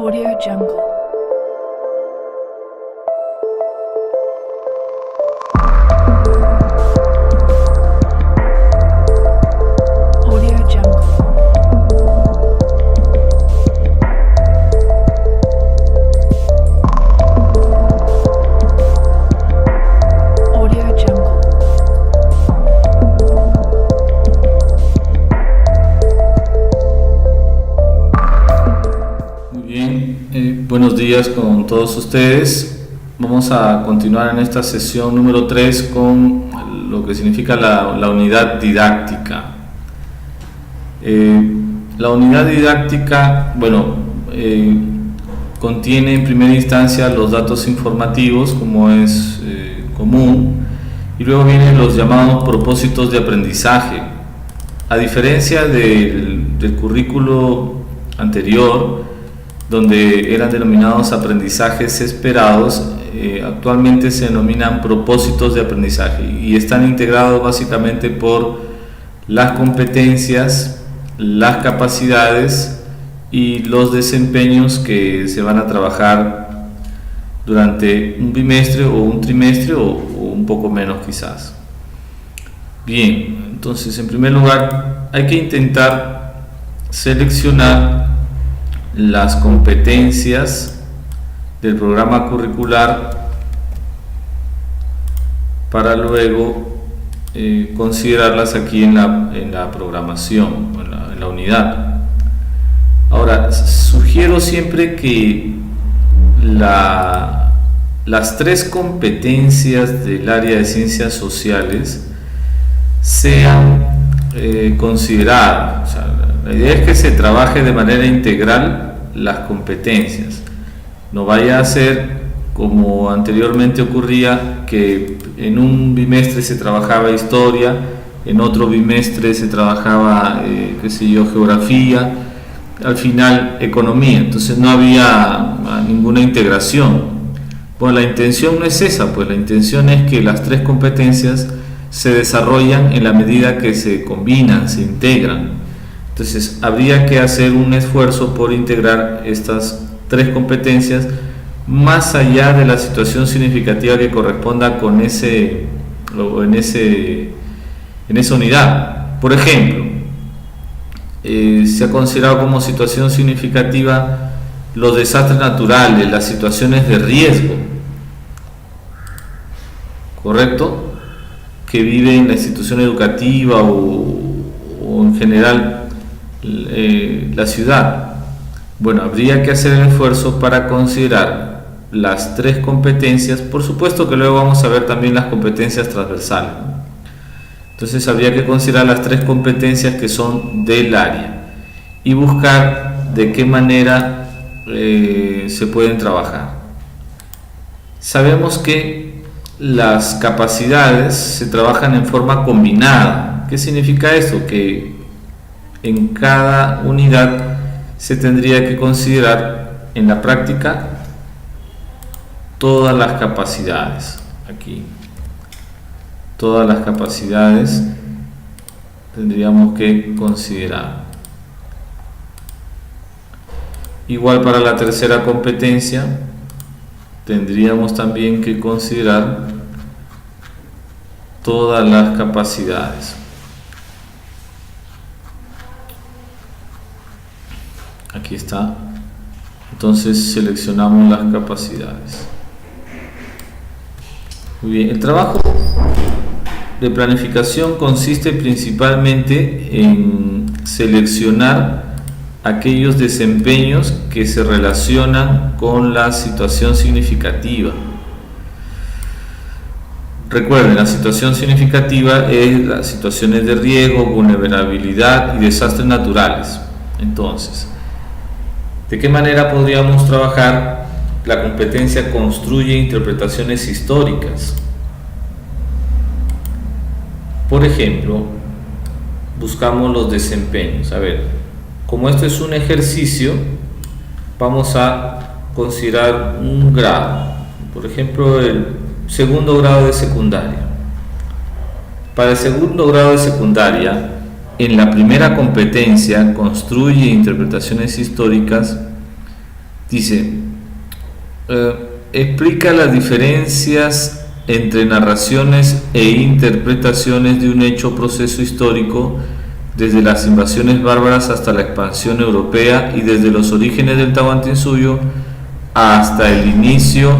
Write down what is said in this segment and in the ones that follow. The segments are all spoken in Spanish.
Audio Jungle. Audio Jungle. Audio Jungle. Muy bien, buenos días con todos ustedes. Vamos a continuar en esta sesión número 3 con lo que significa la unidad didáctica. La unidad didáctica, contiene en primera instancia los datos informativos, como es común, y luego vienen los llamados propósitos de aprendizaje. A diferencia del currículo anterior, donde eran denominados aprendizajes esperados, actualmente se denominan propósitos de aprendizaje y están integrados básicamente por las competencias, las capacidades y los desempeños que se van a trabajar durante un bimestre o un trimestre o un poco menos quizás. Bien, entonces en primer lugar hay que intentar seleccionar las competencias del programa curricular para luego considerarlas aquí en la programación, en la unidad. Ahora, sugiero siempre que las 3 competencias del área de ciencias sociales sean consideradas. O sea, la idea es que se trabaje de manera integral las competencias. No vaya a ser como anteriormente ocurría, que en un bimestre se trabajaba historia, en otro bimestre se trabajaba, geografía, al final economía. Entonces no había ninguna integración. Bueno, la intención no es esa, pues la intención es que las 3 competencias se desarrollan en la medida que se combinan, se integran. Entonces habría que hacer un esfuerzo por integrar estas 3 competencias más allá de la situación significativa que corresponda con en esa unidad. Por ejemplo, se ha considerado como situación significativa los desastres naturales, las situaciones de riesgo, ¿correcto?, que vive en la institución educativa o en general la ciudad. Bueno, habría que hacer el esfuerzo para considerar las 3 competencias. Por supuesto que luego vamos a ver también las competencias transversales, ¿no? Entonces habría que considerar las 3 competencias que son del área y buscar de qué manera se pueden trabajar. Sabemos que las capacidades se trabajan en forma combinada. ¿Qué significa esto? Que en cada unidad se tendría que considerar en la práctica todas las capacidades. Aquí todas las capacidades tendríamos que considerar. Igual para la tercera competencia tendríamos también que considerar todas las capacidades. Aquí está. Entonces seleccionamos las capacidades. Muy bien, el trabajo de planificación consiste principalmente en seleccionar aquellos desempeños que se relacionan con la situación significativa. Recuerden, la situación significativa es las situaciones de riesgo, vulnerabilidad y desastres naturales. Entonces, ¿de qué manera podríamos trabajar la competencia construye interpretaciones históricas? Por ejemplo, buscamos los desempeños. A ver, como esto es un ejercicio, vamos a considerar un grado. Por ejemplo, el segundo grado de secundaria. Para el segundo grado de secundaria, en la primera competencia, construye interpretaciones históricas, Dice, explica las diferencias entre narraciones e interpretaciones de un hecho o proceso histórico desde las invasiones bárbaras hasta la expansión europea y desde los orígenes del Tahuantinsuyo hasta el inicio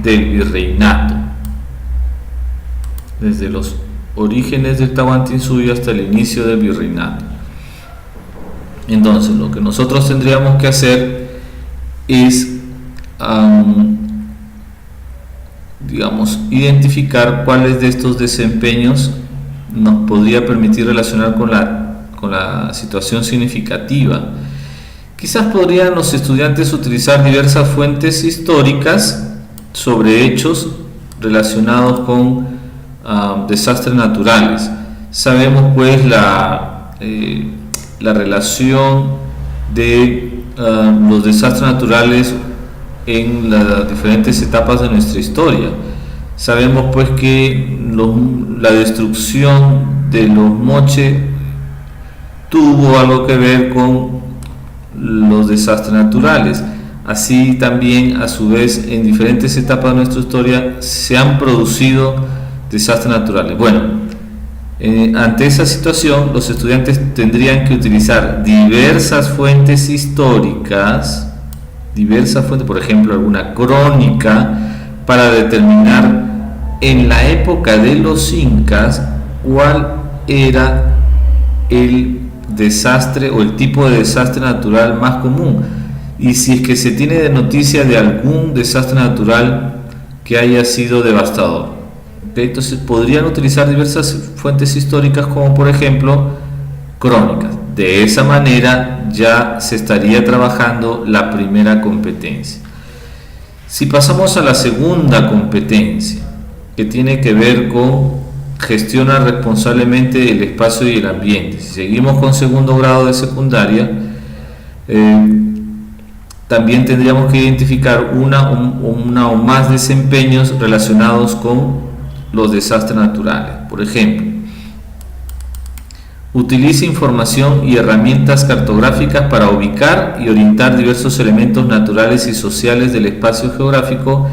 del virreinato. Desde los orígenes del Tahuantinsuyo hasta el inicio del virreinato. Entonces, lo que nosotros tendríamos que hacer es, digamos, identificar cuáles de estos desempeños nos podría permitir relacionar con la situación significativa. Quizás podrían los estudiantes utilizar diversas fuentes históricas sobre hechos relacionados con desastres naturales. Sabemos pues la relación de los desastres naturales en las diferentes etapas de nuestra historia. Sabemos pues que la destrucción de los moches tuvo algo que ver con los desastres naturales. Así también, a su vez, en diferentes etapas de nuestra historia se han producido desastres naturales. Bueno, ante esa situación, los estudiantes tendrían que utilizar diversas fuentes históricas, por ejemplo, alguna crónica, para determinar en la época de los incas cuál era el desastre o el tipo de desastre natural más común, y si es que se tiene noticia de algún desastre natural que haya sido devastador. ¿Okay? Entonces podrían utilizar diversas fuentes históricas, como por ejemplo crónicas. De esa manera ya se estaría trabajando la primera competencia. Si pasamos a la segunda competencia, que tiene que ver con gestiona responsablemente el espacio y el ambiente. Si seguimos con segundo grado de secundaria, también tendríamos que identificar una o más desempeños relacionados con los desastres naturales. Por ejemplo, utiliza información y herramientas cartográficas para ubicar y orientar diversos elementos naturales y sociales del espacio geográfico,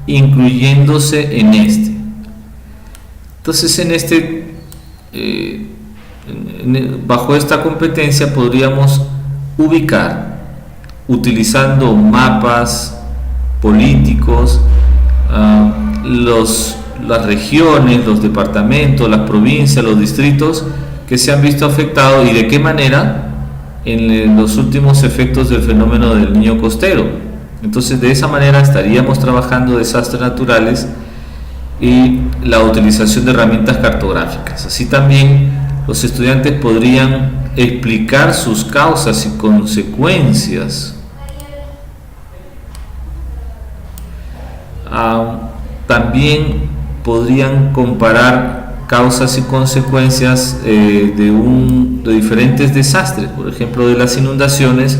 incluyéndose en este. Entonces, bajo esta competencia podríamos ubicar, utilizando mapas políticos, las regiones, los departamentos, las provincias, los distritos que se han visto afectados y de qué manera en los últimos efectos del fenómeno del Niño Costero. Entonces, de esa manera estaríamos trabajando desastres naturales y la utilización de herramientas cartográficas. Así también los estudiantes podrían explicar sus causas y consecuencias. También podrían comparar causas y consecuencias de diferentes desastres, por ejemplo de las inundaciones,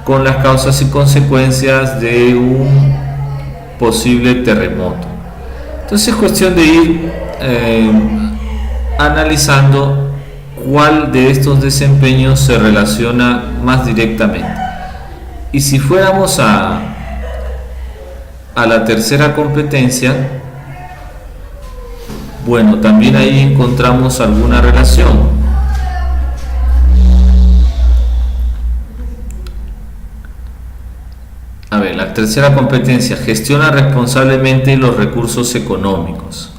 con las causas y consecuencias de un posible terremoto. Entonces es cuestión de ir analizando cuál de estos desempeños se relaciona más directamente. Y si fuéramos a la tercera competencia, bueno, también ahí encontramos alguna relación. A ver, la tercera competencia, gestiona responsablemente los recursos económicos.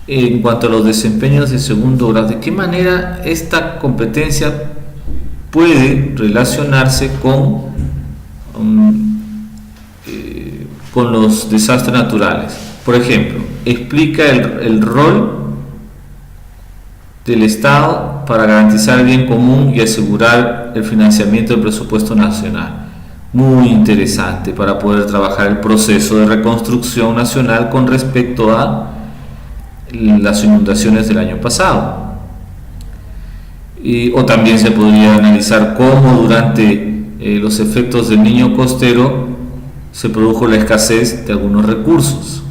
En cuanto a los desempeños de segundo grado, ¿de qué manera esta competencia puede relacionarse con los desastres naturales? Por ejemplo, explica el rol del Estado para garantizar el bien común y asegurar el financiamiento del presupuesto nacional. Muy interesante para poder trabajar el proceso de reconstrucción nacional con respecto a las inundaciones del año pasado. O también se podría analizar cómo durante los efectos del Niño Costero se produjo la escasez de algunos recursos.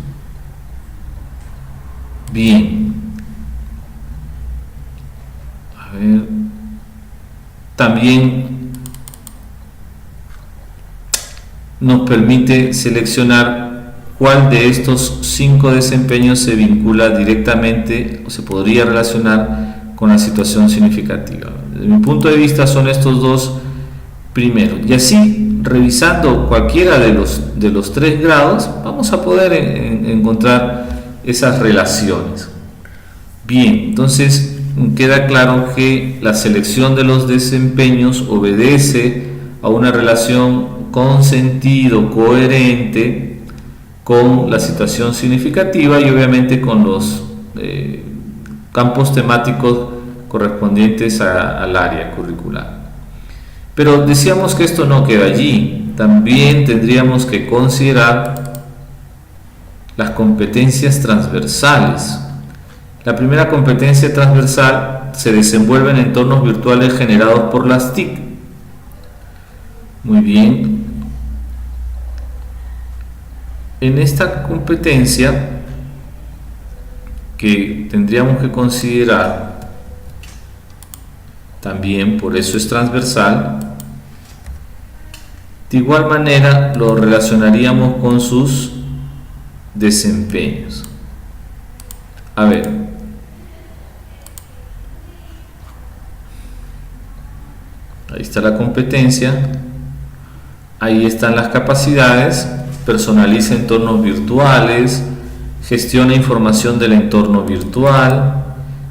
Bien. A ver. También nos permite seleccionar cuál de estos 5 desempeños se vincula directamente o se podría relacionar con la situación significativa. Desde mi punto de vista son estos dos primeros, y así revisando cualquiera de los 3 grados vamos a poder encontrar esas relaciones. Bien, entonces queda claro que la selección de los desempeños obedece a una relación con sentido coherente con la situación significativa y obviamente con los campos temáticos correspondientes al área curricular. Pero decíamos que esto no queda allí, también tendríamos que considerar las competencias transversales. La primera competencia transversal se desenvuelve en entornos virtuales generados por las TIC. Muy bien. En esta competencia que tendríamos que considerar también, por eso es transversal, de igual manera lo relacionaríamos con sus desempeños. A ver, ahí está la competencia, ahí están las capacidades: personaliza entornos virtuales, gestiona información del entorno virtual,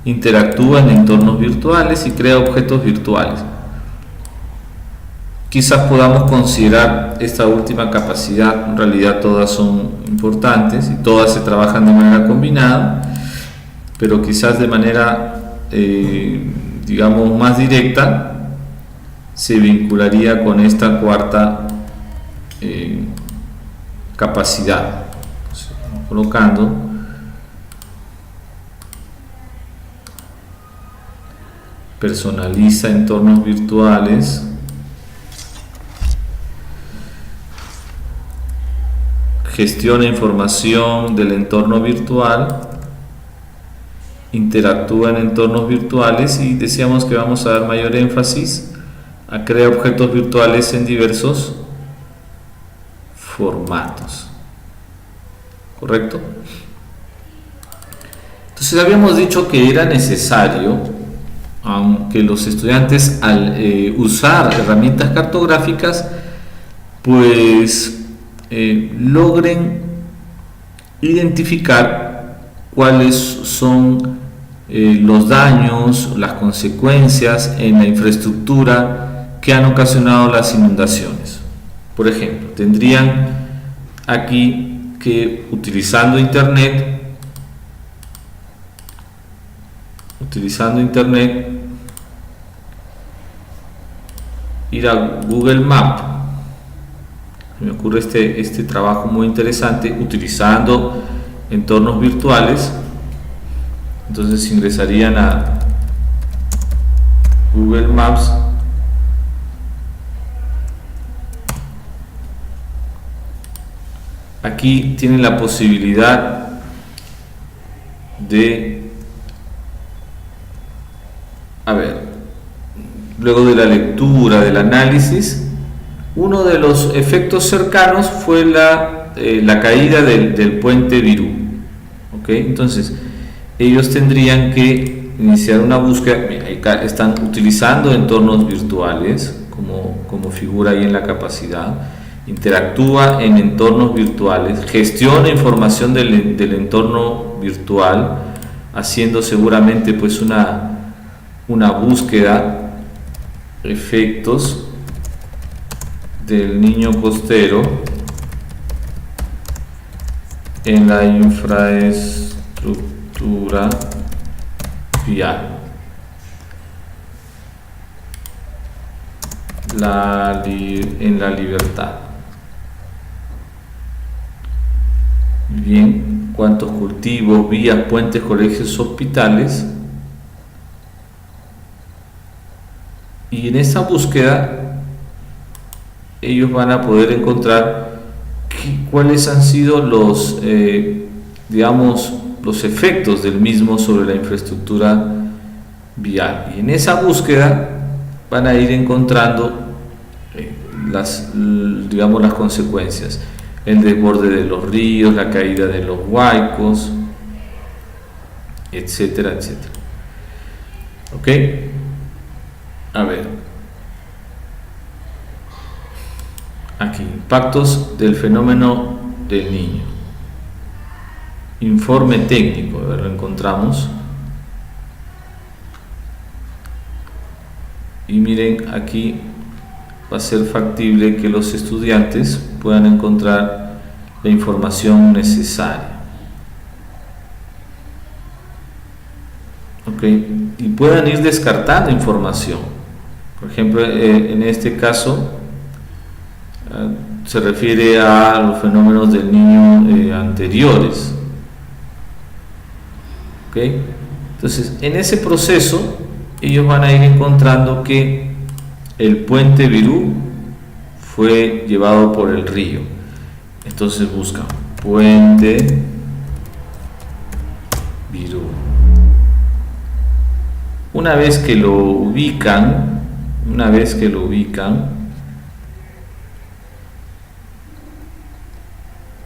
interactúa en entornos virtuales y crea objetos virtuales. Quizás podamos considerar esta última capacidad, en realidad todas son importantes y todas se trabajan de manera combinada, pero quizás de manera, digamos, más directa se vincularía con esta cuarta capacidad. Entonces, colocando personaliza entornos virtuales, gestiona información del entorno virtual, interactúa en entornos virtuales y decíamos que vamos a dar mayor énfasis a crear objetos virtuales en diversos formatos. ¿Correcto? Entonces habíamos dicho que era necesario, aunque los estudiantes al usar herramientas cartográficas pues logren identificar cuáles son los daños, las consecuencias en la infraestructura que han ocasionado las inundaciones. Por ejemplo, tendrían aquí que utilizando internet, ir a Google Maps. Me ocurre este trabajo muy interesante utilizando entornos virtuales. Entonces ingresarían a Google Maps, aquí tienen la posibilidad de, luego de la lectura, del análisis, uno de los efectos cercanos fue la caída del puente Virú. ¿Okay? Entonces, ellos tendrían que iniciar una búsqueda. Mira, ahí están utilizando entornos virtuales, como figura ahí en la capacidad. Interactúa en entornos virtuales, gestiona información del entorno virtual, haciendo seguramente pues una búsqueda, efectos del niño costero en la infraestructura vial. En la Libertad. Bien, cuántos cultivos, vías, puentes, colegios, hospitales. Y en esa búsqueda ellos van a poder encontrar cuáles han sido los efectos del mismo sobre la infraestructura vial. Y en esa búsqueda van a ir encontrando digamos, las consecuencias: el desborde de los ríos, la caída de los huaicos, etcétera, etcétera. ¿Ok? A ver, aquí, impactos del fenómeno del Niño. Informe técnico, a ver, lo encontramos. Y miren, aquí va a ser factible que los estudiantes puedan encontrar la información necesaria. ¿Ok? Y puedan ir descartando información. Por ejemplo, en este caso se refiere a los fenómenos del Niño anteriores. ¿Ok? Entonces, en ese proceso ellos van a ir encontrando que el puente Virú fue llevado por el río. Entonces buscan puente Virú. Una vez que lo ubican,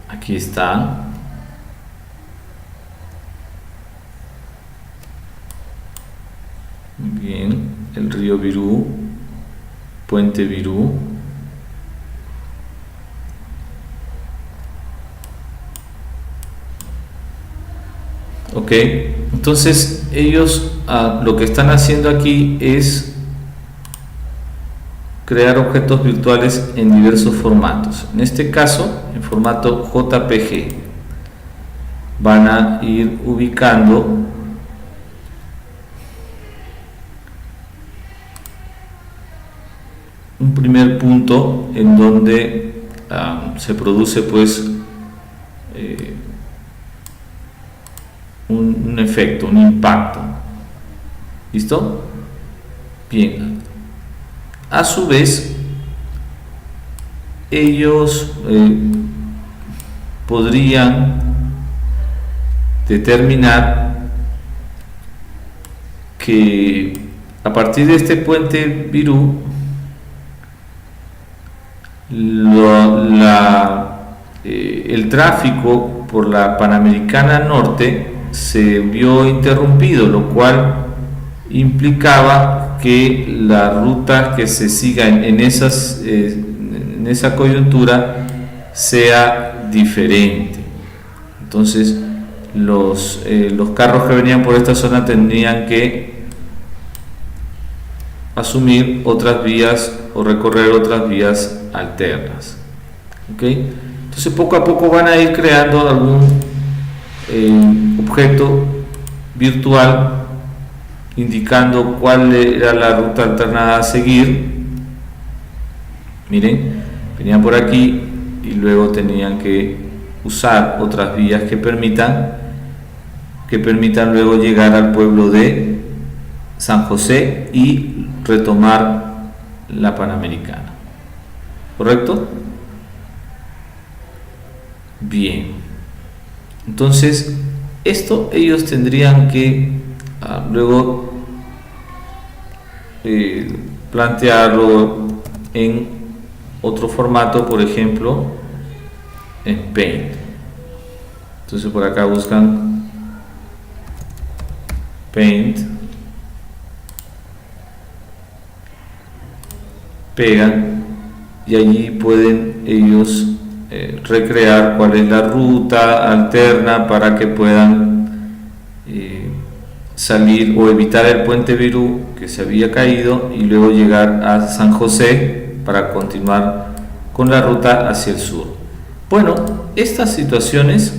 aquí está. Bien, el río Virú, puente Virú. Ok, entonces ellos lo que están haciendo aquí es crear objetos virtuales en diversos formatos. En este caso, en formato JPG. Van a ir ubicando un primer punto en donde se produce pues un efecto, un impacto. ¿Listo? Bien. A su vez, ellos podrían determinar que a partir de este puente Virú, el tráfico por la Panamericana Norte se vio interrumpido, lo cual implicaba que la ruta que se siga en esa coyuntura sea diferente. Entonces los carros que venían por esta zona tendrían que asumir otras vías o recorrer otras vías alternas. ¿Okay? Entonces poco a poco van a ir creando algún objeto virtual indicando cuál era la ruta alternada a seguir. Miren, venían por aquí y luego tenían que usar otras vías que permitan luego llegar al pueblo de San José y retomar la Panamericana. ¿Correcto? Bien. Entonces, esto ellos tendrían que luego plantearlo en otro formato, por ejemplo, en Paint. Entonces por acá buscan Paint, pegan y allí pueden ellos recrear cuál es la ruta alterna para que puedan salir o evitar el puente Virú que se había caído y luego llegar a San José para continuar con la ruta hacia el sur. Bueno, estas situaciones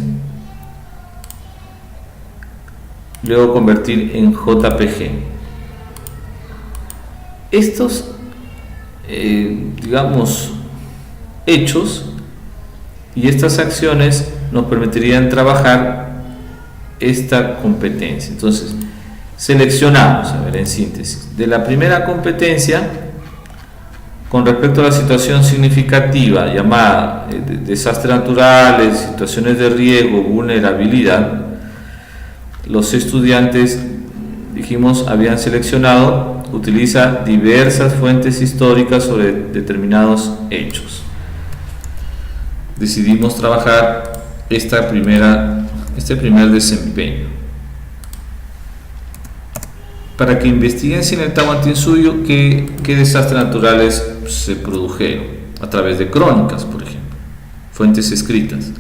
luego convertir en JPG. Estos digamos hechos y estas acciones nos permitirían trabajar esta competencia. Entonces seleccionamos, a ver, en síntesis, de la primera competencia con respecto a la situación significativa llamada desastres naturales, situaciones de riesgo, vulnerabilidad. Los estudiantes, dijimos, habían seleccionado utiliza diversas fuentes históricas sobre determinados hechos. Decidimos trabajar este primer desempeño para que investiguen sin el Tahuantinsuyo qué desastres naturales se produjeron a través de crónicas, por ejemplo, fuentes escritas.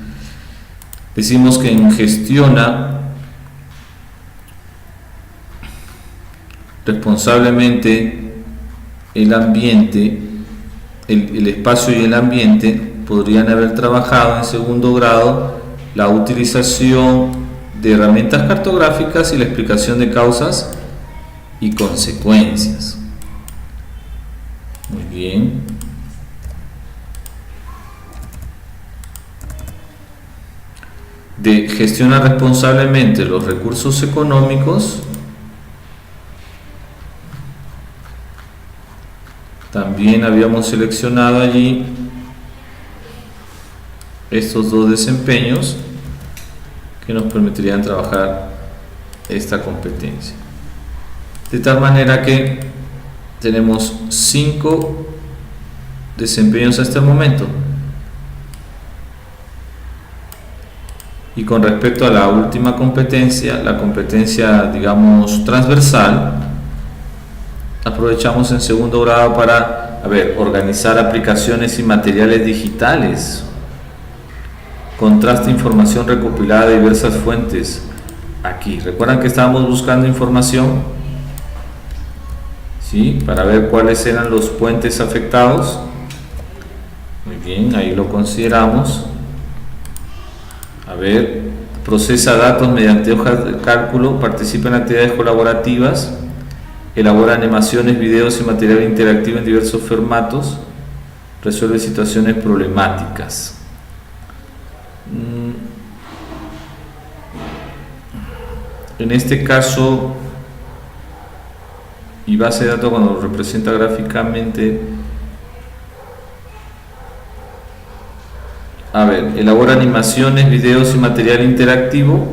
Decimos que gestiona responsablemente el ambiente, el espacio y el ambiente. Podrían haber trabajado en segundo grado la utilización de herramientas cartográficas y la explicación de causas y consecuencias. Muy bien. De gestiona responsablemente los recursos económicos. También habíamos seleccionado allí estos dos desempeños que nos permitirían trabajar esta competencia. De tal manera que tenemos 5 desempeños hasta el momento. Y con respecto a la última competencia, la competencia, digamos, transversal, aprovechamos en segundo grado para, organizar aplicaciones y materiales digitales. Contrasta información recopilada de diversas fuentes. Aquí, ¿recuerdan que estábamos buscando información? ¿Sí? Para ver cuáles eran los puentes afectados. Muy bien, ahí lo consideramos. Procesa datos mediante hojas de cálculo, participa en actividades colaborativas, elabora animaciones, videos y material interactivo en diversos formatos, resuelve situaciones problemáticas. En este caso, y base de datos cuando lo representa gráficamente, elabora animaciones, videos y material interactivo.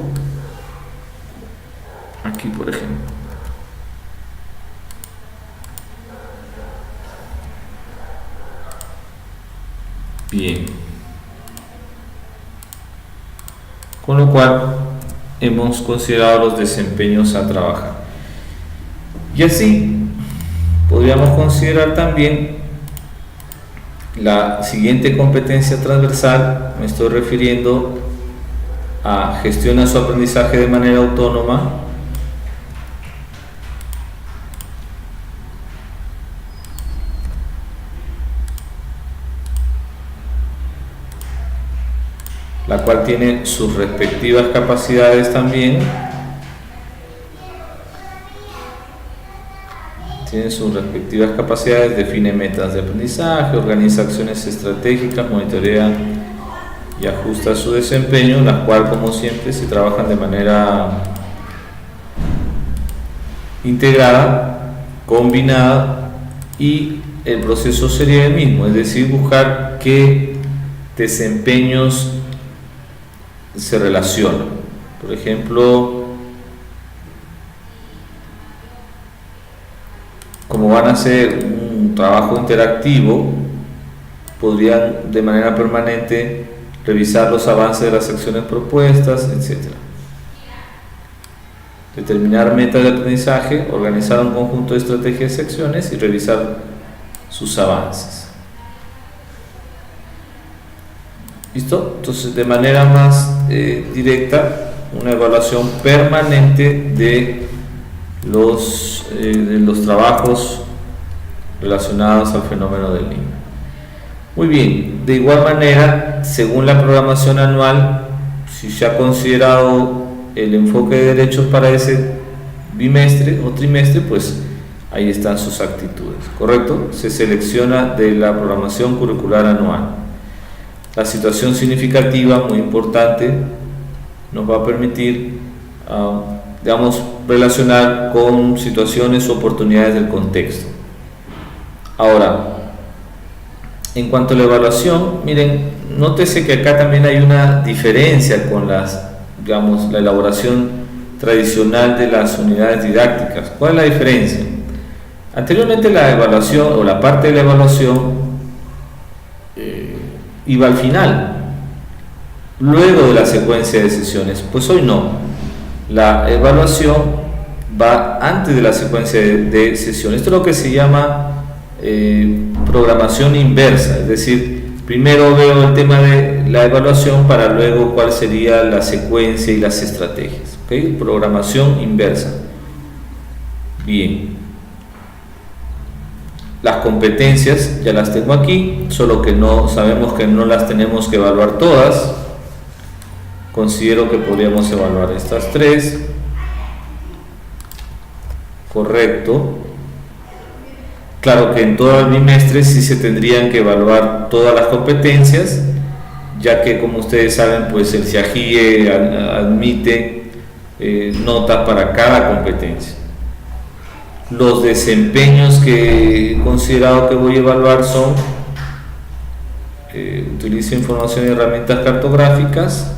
Aquí, por ejemplo. Bien. Con lo cual hemos considerado los desempeños a trabajar. Y así podríamos considerar también la siguiente competencia transversal. Me estoy refiriendo a gestiona su aprendizaje de manera autónoma, la cual tiene sus respectivas capacidades también. Tiene sus respectivas capacidades, define metas de aprendizaje, organiza acciones estratégicas, monitorea y ajusta su desempeño, las cuales, como siempre, se trabajan de manera integrada, combinada, y el proceso sería el mismo, es decir, buscar qué desempeños se relacionan. Por ejemplo, como van a hacer un trabajo interactivo, podrían de manera permanente revisar los avances de las acciones propuestas, etc. Determinar metas de aprendizaje, organizar un conjunto de estrategias y acciones y revisar sus avances. ¿Listo? Entonces, de manera más directa, una evaluación permanente de los trabajos relacionados al fenómeno del niño. Muy bien, de igual manera, según la programación anual, si se ha considerado el enfoque de derechos para ese bimestre o trimestre, pues ahí están sus actitudes, ¿correcto? Se selecciona de la programación curricular anual. La situación significativa, muy importante, nos va a permitir, relacionar con situaciones o oportunidades del contexto. Ahora, en cuanto a la evaluación, miren, nótese que acá también hay una diferencia con la elaboración tradicional de las unidades didácticas. ¿Cuál es la diferencia? Anteriormente la evaluación o la parte de la evaluación iba al final, luego de la secuencia de sesiones. Pues hoy no, la evaluación va antes de la secuencia de sesiones. Esto es lo que se llama programación inversa, es decir, primero veo el tema de la evaluación para luego cuál sería la secuencia y las estrategias. ¿Okay? Programación inversa. Bien. Las competencias ya las tengo aquí, solo que no sabemos que no las tenemos que evaluar todas. Considero que podríamos evaluar estas 3. Correcto. Claro que en todo el bimestre sí se tendrían que evaluar todas las competencias, ya que, como ustedes saben, pues el CIAGIE admite notas para cada competencia. Los desempeños que he considerado que voy a evaluar son utilizo información y herramientas cartográficas.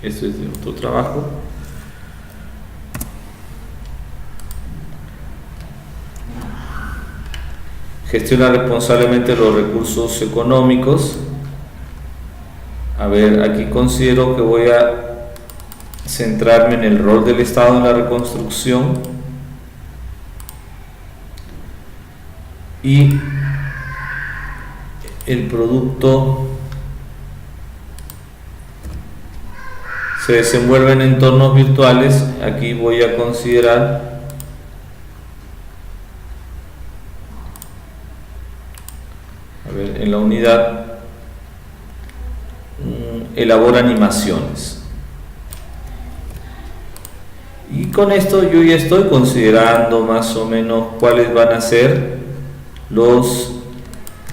Esto es de otro trabajo. Gestiona responsablemente los recursos económicos. A ver, aquí considero que voy a centrarme en el rol del Estado en la reconstrucción y el producto se desenvuelve en entornos virtuales. Aquí voy a considerar en la unidad elabora animaciones. Y con esto yo ya estoy considerando más o menos cuáles van a ser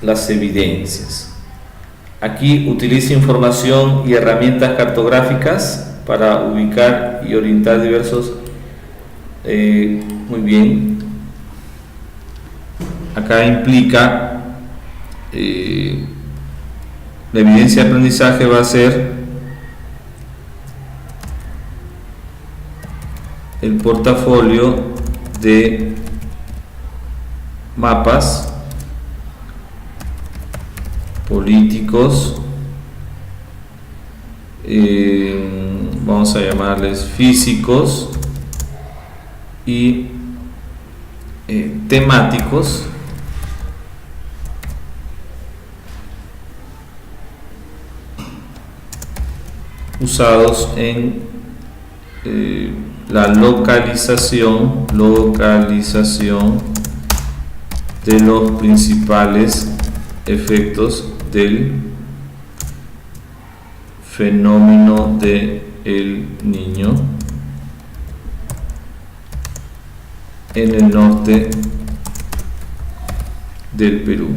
las evidencias. Aquí utiliza información y herramientas cartográficas para ubicar y orientar diversos. Muy bien. Acá implica la evidencia de aprendizaje va a ser el portafolio de mapas políticos, vamos a llamarles físicos y temáticos, usados en la localización de los principales efectos del fenómeno del Niño en el norte del Perú.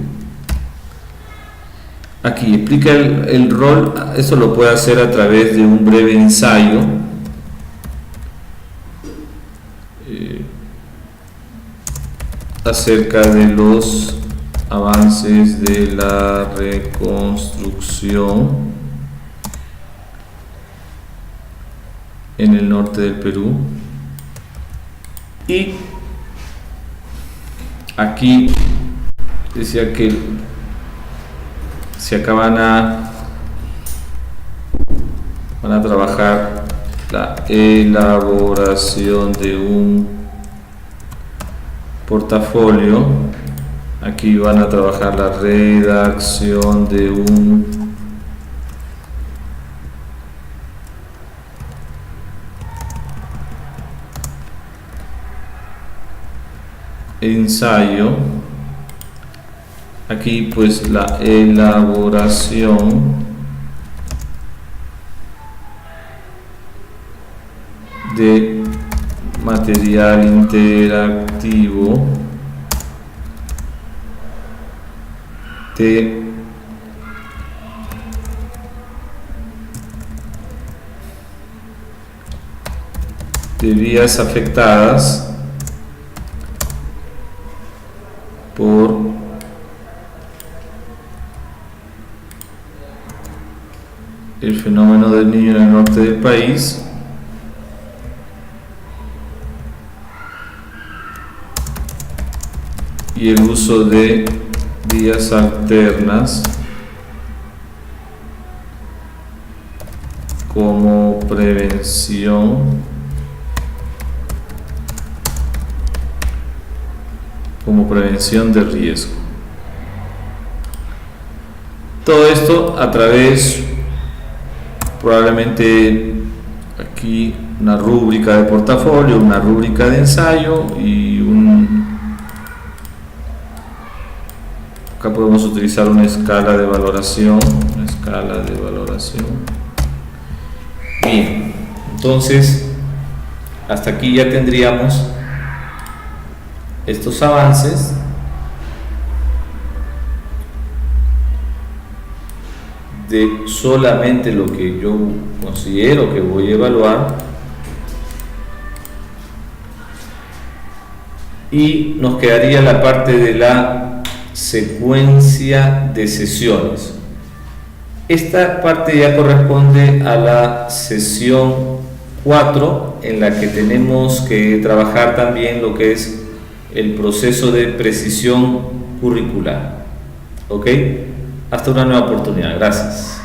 Aquí explica el rol. Esto lo puede hacer a través de un breve ensayo acerca de los avances de la reconstrucción en el norte del Perú. Y aquí decía que si acá van a trabajar la elaboración de un portafolio, aquí van a trabajar la redacción de un ensayo, aquí pues la elaboración de material interactivo de vías afectadas por el fenómeno del Niño en el norte del país, y el uso de vías alternas como prevención de riesgo. Todo esto a través, probablemente aquí una rúbrica de portafolio, una rúbrica de ensayo y acá podemos utilizar una escala de valoración, Bien, entonces hasta aquí ya tendríamos estos avances de solamente lo que yo considero que voy a evaluar, y nos quedaría la parte de la secuencia de sesiones. Esta parte ya corresponde a la sesión 4, en la que tenemos que trabajar también lo que es el proceso de precisión curricular. ¿Ok? Hasta una nueva oportunidad. Gracias.